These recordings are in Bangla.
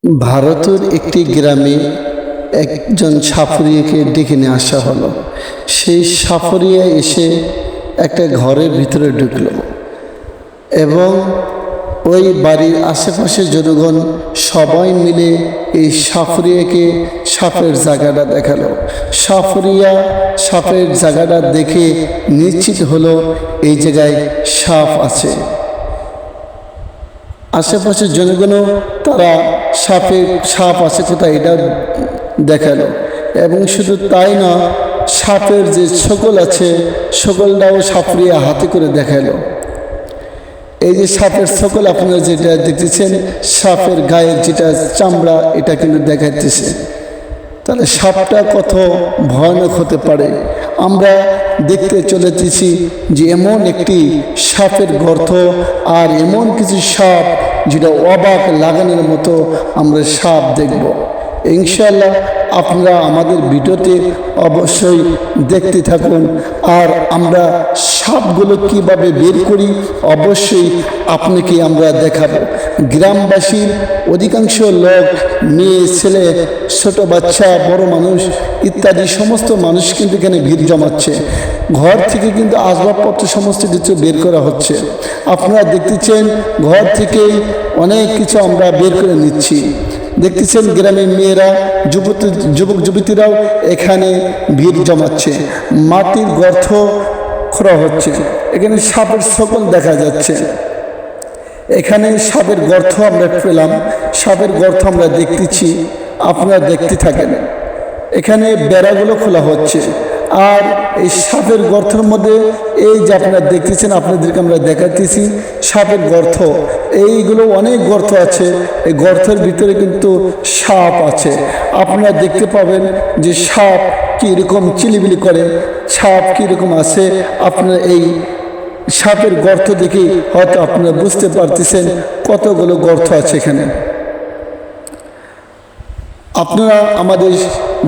ভারতের একটি গ্রামে একজন সাফরিয়াকে ডেকে নিয়ে আসা হলো। সেই সাফরিয়া এসে একটা ঘরের ভিতরে ঢুকলো এবং ওই বাড়ির আশেপাশের জনগণ সবাই মিলে এই সাফরিয়াকে সাপের জায়গাটা দেখালো। সাফরিয়া সাপের জায়গাটা দেখে নিশ্চিত হলো এই জায়গায় সাপ আছে। আশেপাশের জনগণও তারা সাপ আছে কোথায় এটা দেখালো। এবং শুধু তাই না, সাপের যে সকল আছে সকলটাও সাফরিয়া হাতে করে দেখালো। এই যে সাপের সকল আপনারা যেটা দেখতেছেন, সাপের গায়ের যেটা চামড়া এটা কিন্তু দেখাইতেছে। তাহলে সাপটা কত ভয়ানক হতে পারে আমরা দেখতে চলেছি যে এমন একটি সাপের গর্ত আর এমন কিছু সাপ যেটা অবাক লাগানোর মতো আমরা সাপ দেখব। ইনশাআল্লাহ আপনারা আমাদের ভিডিওতে অবশ্যই দেখতে থাকুন। আর আমরা সাপগুলো কিভাবে বের করি অবশ্যই আপনাকে আমরা দেখাবো। গ্রামবাসীর অধিকাংশ লোক, মেয়ে ছেলে, ছোট বাচ্চা, বড় মানুষ ইত্যাদি সমস্ত মানুষ কিন্তু এখানে ভিড় জমাচ্ছে। ঘর থেকে কিন্তু আসবাবপত্র সমস্ত কিছু বের করা হচ্ছে। আপনারা দেখতেছেন ঘর থেকেই অনেক কিছু আমরা বের করে নিচ্ছি। দেখতেছেন গ্রামের মেয়েরা, যুবক যুবতীরাও এখানে ভিড় জমাচ্ছে। মাটির গর্ত খোঁড়া হচ্ছে। এখানে সাপের সকল দেখা যাচ্ছে। এখানে সাপের গর্ত আমরা পেলাম, সাপের গর্ত আমরা দেখতেছি, আপনারা দেখতে থাকেন। এখানে বেড়াগুলো খোলা হচ্ছে। আর এই সাপের গর্তের মধ্যে এই যে আপনারা দেখতেছেন, আপনাদেরকে আমরা দেখাতেছি সাপের গর্ত। এইগুলো অনেক গর্ত আছে। এই গর্তের ভিতরে কিন্তু সাপ আছে। আপনারা দেখতে পাবেন যে সাপ কীরকম চিলিবিলি করে, সাপ কীরকম আছে। আপনারা এই সাপের গর্ত দেখে হয়তো আপনারা বুঝতে পারতেছেন কতগুলো গর্ত আছে এখানে। আপনারা আমাদের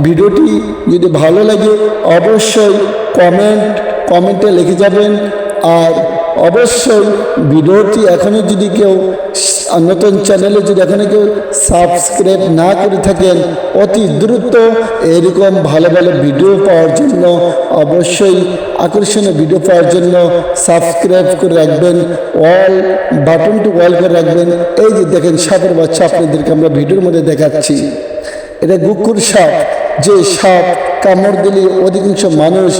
ভিডিওটি যদি ভালো লাগে অবশ্যই কমেন্টে লিখে যাবেন। আর অবশ্যই ভিডিওটি এখনও যদি কেউ নতুন চ্যানেলে যদি এখনও কেউ সাবস্ক্রাইব না করে থাকেন, অতি দ্রুত এরকম ভালো ভালো ভিডিও পাওয়ার জন্য, অবশ্যই আকর্ষণীয় ভিডিও পাওয়ার জন্য সাবস্ক্রাইব করে রাখবেন, বাটনটি অল করে রাখবেন। এই যে দেখেন সাপের বাচ্চা আপনাদেরকে আমরা ভিডিওর মধ্যে দেখাচ্ছি। এটা গুকুর সাপ, যে সাপ কামড় দিলে অধিকাংশ মানুষ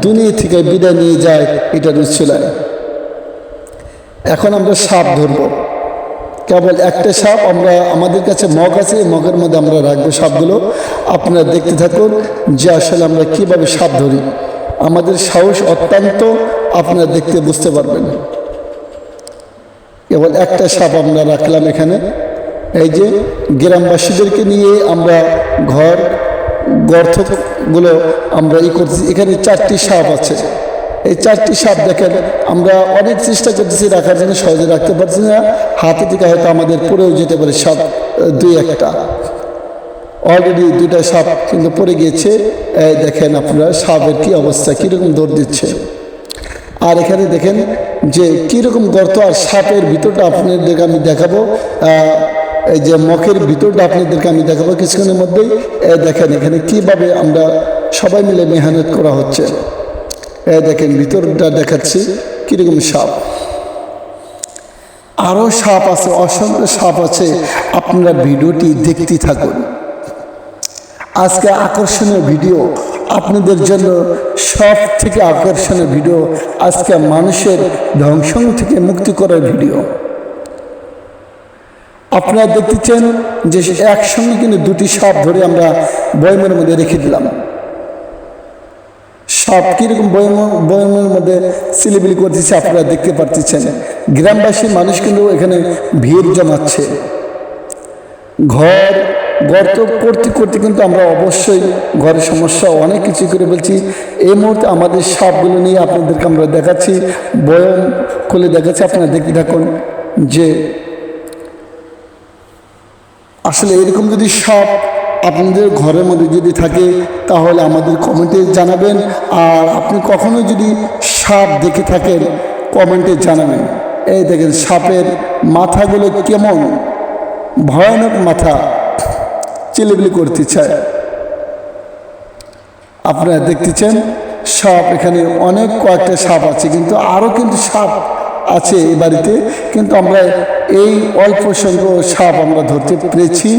দুনিয়া থেকে বিদায় নিয়ে যায়, এটা রুচিলায়। এখন আমরা সাপ ধরব। কেবল একটা সাপ আমাদের কাছে মগ আছে, মগের মধ্যে আমরা রাখবো সাপগুলো। আপনারা দেখতে থাকুন যে আসলে আমরা কিভাবে সাপ ধরি। আমাদের সাহস অত্যন্ত, আপনারা দেখতে বুঝতে পারবেন। কেবল একটা সাপ আমরা রাখলাম এখানে। এই যে গ্রামবাসীদেরকে নিয়ে আমরা গর্তগুলো আমরা করতেছি। এখানে 4টি সাপ আছে। এই 4টি সাপ দেখেন, আমরা অনেক চেষ্টা করতেছি রাখার জন্য, সহজে রাখতে পারছি না। হাতে থেকে হয়তো আমাদের পড়েও যেতে পারে সাপ 2-1টা। অলরেডি 2টা সাপ কিন্তু পড়ে গিয়েছে। দেখেন আপনারা সাপের কি অবস্থা, কীরকম দৌড় দিচ্ছে। আর এখানে দেখেন যে কীরকম গর্ত, আর সাপের ভিতরটা আপনাদেরকে আমি দেখাবো। এই যে মখের ভিতরটা আপনাদেরকে আমি দেখাবো কিছুক্ষণের মধ্যেই। দেখেন এখানে কিভাবে আমরা সবাই মিলে মেহনত করা হচ্ছে। দেখেন ভিতরটা দেখাচ্ছি কিরকম সাপ। আরও সাপ আছে, অসংখ্য সাপ আছে। আপনারা ভিডিওটি দেখতে থাকুন। আজকে আকর্ষণীয় ভিডিও আপনাদের জন্য, সব থেকে আকর্ষণীয় ভিডিও। আজকে মানুষের ধ্বংসন থেকে মুক্তি করার ভিডিও। আপনারা দেখতেছেন যে একসঙ্গে কিন্তু 2টি সাপ ধরে আমরা বয়মের মধ্যে রেখে দিলাম। সাপ কীরকম বয়মের মধ্যে সিলিবিলি করতেছে আপনারা দেখতে পারতেছেন। গ্রামবাসী মানুষ কিন্তু এখানে ভিড় জমাচ্ছে। গর্ত করতে করতে কিন্তু আমরা অবশ্যই ঘরের সমস্যা অনেক কিছু করে বলছি। এই মুহূর্তে আমাদের সাপগুলো নিয়ে আপনাদেরকে আমরা দেখাচ্ছি, বয়ম খুলে দেখাচ্ছি। আপনারা দেখতে থাকুন যে আসলে এরকম যদি সাপ আপনাদের ঘরের মধ্যে যদি থাকে তাহলে আমাদের কমেন্টে জানাবেন। আর আপনি কখনো যদি সাপ দেখে থাকেন কমেন্টে জানাবেন। এই দেখেন সাপের মাথাগুলো কেমন ভয়ানক মাথা। চিলিবিলি করতে চায়। আপনারা দেখতেছেন সাপ, এখানে অনেক কয়েকটা সাপ আছে, কিন্তু আরও কিন্তু সাপ আছে এই বাড়িতে, কিন্তু আমরা এই অল্প সংখ্যক সাপ আমরা ধরতে পেরেছি।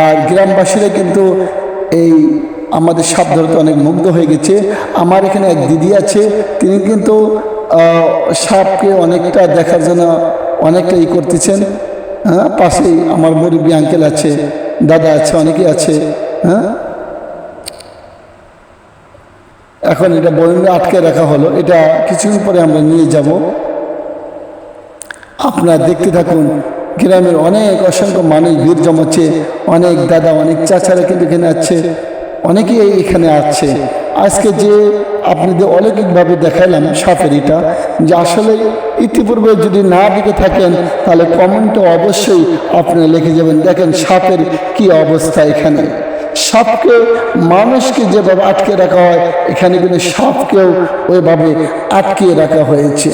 আর গ্রামবাসীরা কিন্তু এই আমাদের সাপ ধরতে অনেক মুগ্ধ হয়ে গেছে। আমার এখানে এক দিদি আছে, তিনি কিন্তু সাপকে অনেকটা দেখার জন্য অনেকটা করতেছেন। হ্যাঁ, পাশেই আমার মুরব্বী আঙ্কেল আছে, দাদা আছে, অনেকেই আছে। হ্যাঁ, এখন এটা বয়মে আটকে রাখা হলো, এটা কিছুদিন পরে আমরা নিয়ে যাব। আপনারা দেখতে থাকুন। গ্রামের অনেক অসংখ্য মানুষ ভিড় জমাচ্ছে, অনেক দাদা, অনেক চাচারা কিন্তু এখানে আছে, অনেকেই এখানে আছে। আজকে যে আপনাদের অলৌকিকভাবে দেখাইলাম সাপেরিটা, যে আসলে ইতিপূর্বে যদি না দেখে থাকেন তাহলে কমেন্টে অবশ্যই আপনারা লিখে যাবেন। দেখেন সাপের কি অবস্থা এখানে। সাপকে মানুষকে যেভাবে আটকে রাখা হয়, এখানে কিন্তু সাপকেও ওইভাবে আটকে রাখা হয়েছে।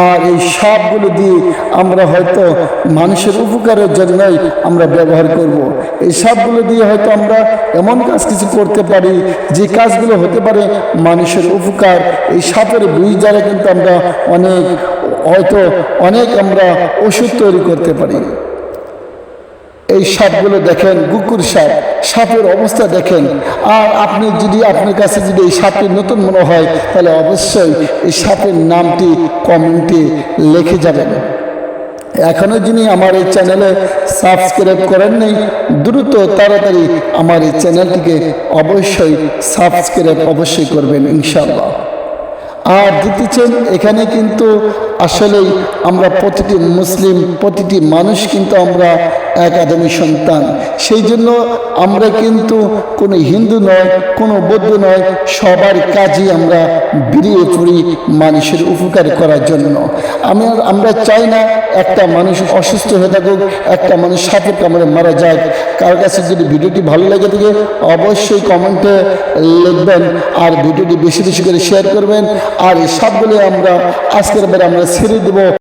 আর এই সাপগুলো দিয়ে আমরা হয়তো মানুষের উপকারের জন্যই আমরা ব্যবহার করব। এই সাপগুলো দিয়ে হয়তো আমরা এমন কাজ কিছু করতে পারি যে কাজগুলো হতে পারে মানুষের উপকার। এই সাপের বীজ দ্বারা কিন্তু আমরা অনেক আমরা ওষুধ তৈরি করতে পারি। এই সাপগুলো দেখেন, কুকুর সাপ, সাপের অবস্থা দেখেন। আর আপনি যদি আপনার কাছে যদি এই সাপটি নতুন মনে হয় তাহলে অবশ্যই এই সাপের নামটি কমেন্টে লিখে যাবেন। এখনও যিনি আমার এই চ্যানেলে সাবস্ক্রাইব করেননি, দ্রুত তাড়াতাড়ি আমার এই চ্যানেলটিকে অবশ্যই সাবস্ক্রাইব অবশ্যই করবেন ইনশাআল্লাহ। আর দেখতেছেন এখানে কিন্তু আসলেই আমরা প্রতিটি মুসলিম, প্রতিটি মানুষ কিন্তু আমরা এক আদমি সন্তান। সেই জন্য আমরা কিন্তু কোনো হিন্দু নয়, কোনো বৌদ্ধ নয়, সবার কাজই আমরা বেরিয়ে পড়ি মানুষের উপকার করার জন্য। আমরা চাই না একটা মানুষ অসুস্থ হয়ে থাকুক, একটা মানুষ সাপের কামড়ে মারা যাক। কার কাছে যদি ভিডিওটি ভালো লেগে থাকে অবশ্যই কমেন্টে লিখবেন, আর ভিডিওটি বেশি বেশি করে শেয়ার করবেন। আর এই সবগুলো আমরা আজকের বেলা আমরা ছেড়ে দেব।